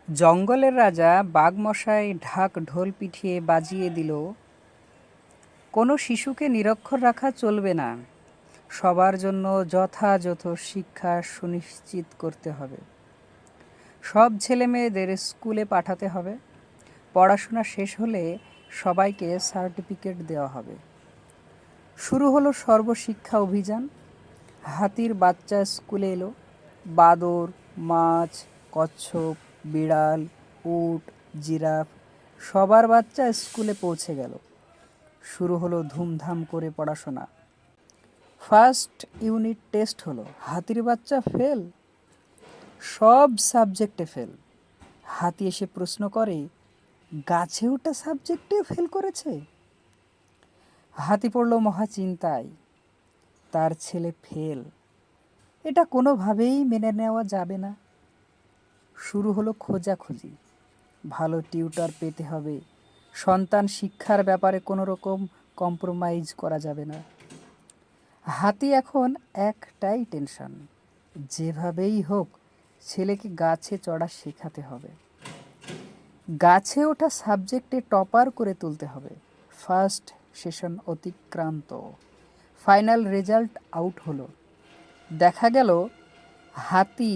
জঙ্গলের রাজা বাঘমশাই ঢাক ঢোল পিটিয়ে বাজিয়ে দিল, কোনো শিশুকে নিরক্ষর রাখা চলবে না, সবার জন্য যথাযথ শিক্ষা সুনিশ্চিত করতে হবে, সব ছেলেমেয়েদের স্কুলে পাঠাতে হবে, পড়াশোনা শেষ হলে সবাইকে সার্টিফিকেট দেওয়া হবে। শুরু হলো সর্বশিক্ষা অভিযান। হাতির বাচ্চা স্কুলে এলো, বাদর, মাছ, কচ্ছপ, বিড়াল, উট, জিরাফ সবার বাচ্চা স্কুলে পৌঁছে গেল। শুরু হলো ধুমধাম করে পড়াশোনা। ফার্স্ট ইউনিট টেস্ট হলো, হাতির বাচ্চা ফেল, সব সাবজেক্টে ফেল। হাতি এসে প্রশ্ন করে, গাছে ওঠা সাবজেক্টেও ফেল করেছে? হাতি পড়ল মহাচিন্তায়, তার ছেলে ফেল, এটা কোনোভাবেই মেনে নেওয়া যাবে না। শুরু হলো খোঁজাখুঁজি, ভালো টিউটর পেতে হবে, সন্তান শিক্ষার ব্যাপারে কোনো রকম কম্প্রোমাইজ করা যাবে না। হাতি এখন একটাই টেনশন, যেভাবেই হোক ছেলেকে গাছে চড়া শেখাতে হবে, গাছে ওঠা সাবজেক্টে টপার করে তুলতে হবে। ফার্স্ট সেশন অতিক্রান্ত, ফাইনাল রেজাল্ট আউট হলো। দেখা গেল হাতি,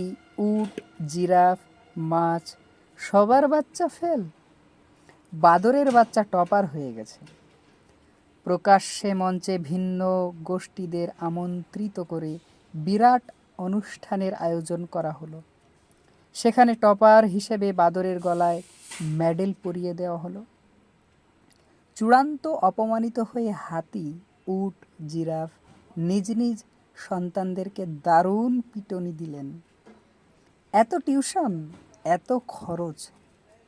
উট, জিরাফ, মাছ সবার বাচ্চা ফেল, বাদরের বাচ্চা টপার হয়ে গেছে। প্রকাশ্যে মঞ্চে ভিন্ন গোষ্ঠীদের আমন্ত্রিত করে বিরাট অনুষ্ঠানের আয়োজন করা হলো। সেখানে টপার হিসেবে বাদরের গলায় মেডেল পরিয়ে দেওয়া হলো। চূড়ান্ত অপমানিত হয়ে হাতি, উট, জিরাফ নিজ নিজ সন্তানদেরকে দারুণ পিটনি দিলেন। এত টিউশন, এত খরচ,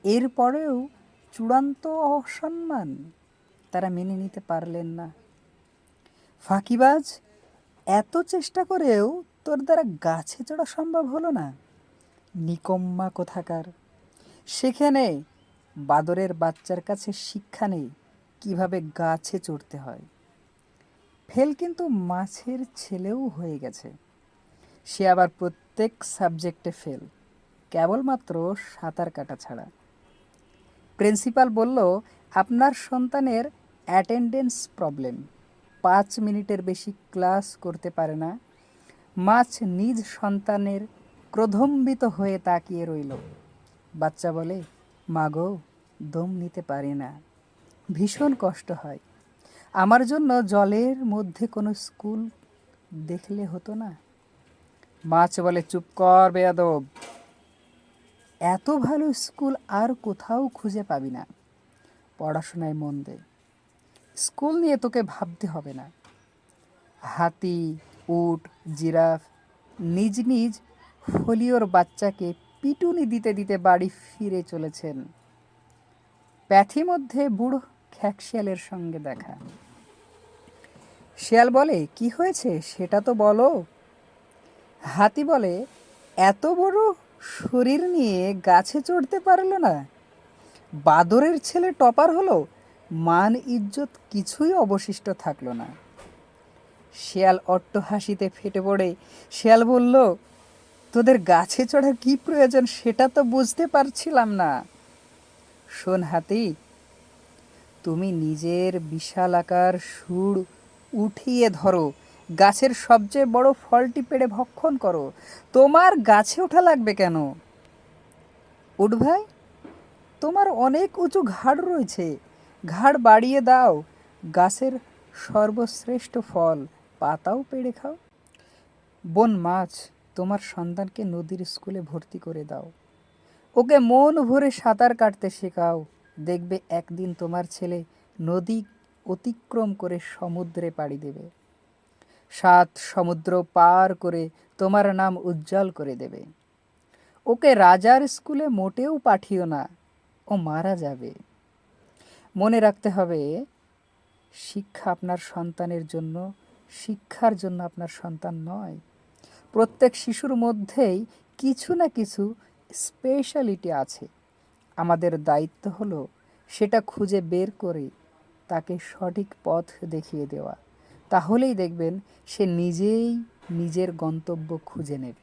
এরপরেও চূড়ান্ত অসম্মান, তারা মেনে নিতে পারলেন না। ফাঁকিবাজ, এত চেষ্টা করেও তোর দ্বারা গাছে চড়া সম্ভব হলো না, নিকম্মা কোথাকার। সেখানে বাদরের বাচ্চার কাছে শিক্ষা নেই কিভাবে গাছে চড়তে হয়। ফেল কিন্তু মাছের ছেলেও হয়ে গেছে, সে আবার প্রত্যেক সাবজেক্টে ফেল, কেবলমাত্র সাঁতার কাটা ছাড়া। প্রিন্সিপাল বলল, আপনার সন্তানের অ্যাটেন্ডেন্স প্রবলেম, 5 মিনিটের বেশি ক্লাস করতে পারে না। মাছ নিজ সন্তানের ক্রোধম্বিত হয়ে তাকিয়ে রইল। বাচ্চা বলে, মাগো, দম নিতে পারি না, ভীষণ কষ্ট হয়, আমার জন্য জলের মধ্যে কোনো স্কুল দেখলে হতো না? মাছ বলে, চুপ কর বেয়াদব, এত ভালো স্কুল আর কোথাও খুঁজে পাবি না, পড়াশোনায় মন দে, স্কুল নিয়ে তোকে ভাবতে হবে না। হাতি, উট, জিরাফ নিজ নিজ ফলিওর বাচ্চাকে পিটুনি দিতে দিতে বাড়ি ফিরে চলেছেন। প্যাথিমধ্যে বুড়ো খ্যাকশিয়ালের সঙ্গে দেখা। শিয়াল বলে, কি হয়েছে সেটা তো বলো। হাতি বলে, এত বড় শরীর নিয়ে গাছে চড়তে পারলো না, বাদরের ছেলে টপার হলো, মান ইজ্জত কিছুই অবশিষ্ট থাকলো না। শিয়াল অট্টহাসিতে ফেটে পড়ে। শিয়াল বলল, তোদের গাছে চড়ার কি প্রয়োজন সেটা তো বুঝতে পারছিলাম না। শোন হাতি, তুমি নিজের বিশালাকার সুর উঠিয়ে ধরো, গাছের সবচেয়ে বড় ফলটি পেড়ে ভক্ষণ করো, তোমার গাছে ওঠা লাগবে কেন? উঠ ভাই, তোমার অনেক উঁচু ঘাড় রয়েছে, ঘাড় বাড়িয়ে দাও, গাছের সর্বশ্রেষ্ঠ ফল পাতাও পেড়ে খাও। বন মাছ, তোমার সন্তানকে নদীর স্কুলে ভর্তি করে দাও, ওকে মন ভরে সাঁতার কাটতে শেখাও, দেখবে একদিন তোমার ছেলে নদী অতিক্রম করে সমুদ্রে পাড়ি দেবে, 7 সমুদ্র পার করে তোমার নাম উজ্জ্বল করে দেবে। ওকে রাজার স্কুলে মোটেও পাঠিও না, ও মারা যাবে। মনে রাখতে হবে, শিক্ষা আপনার সন্তানের জন্য, শিক্ষার জন্য আপনার সন্তান নয়। প্রত্যেক শিশুর মধ্যেই কিছু না কিছু স্পেশালিটি আছে, আমাদের দায়িত্ব হলো সেটা খুঁজে বের করে তাকে সঠিক পথ দেখিয়ে দেওয়া। তাহলেই দেখবেন সে নিজেই নিজের গন্তব্য খুঁজে নেবে।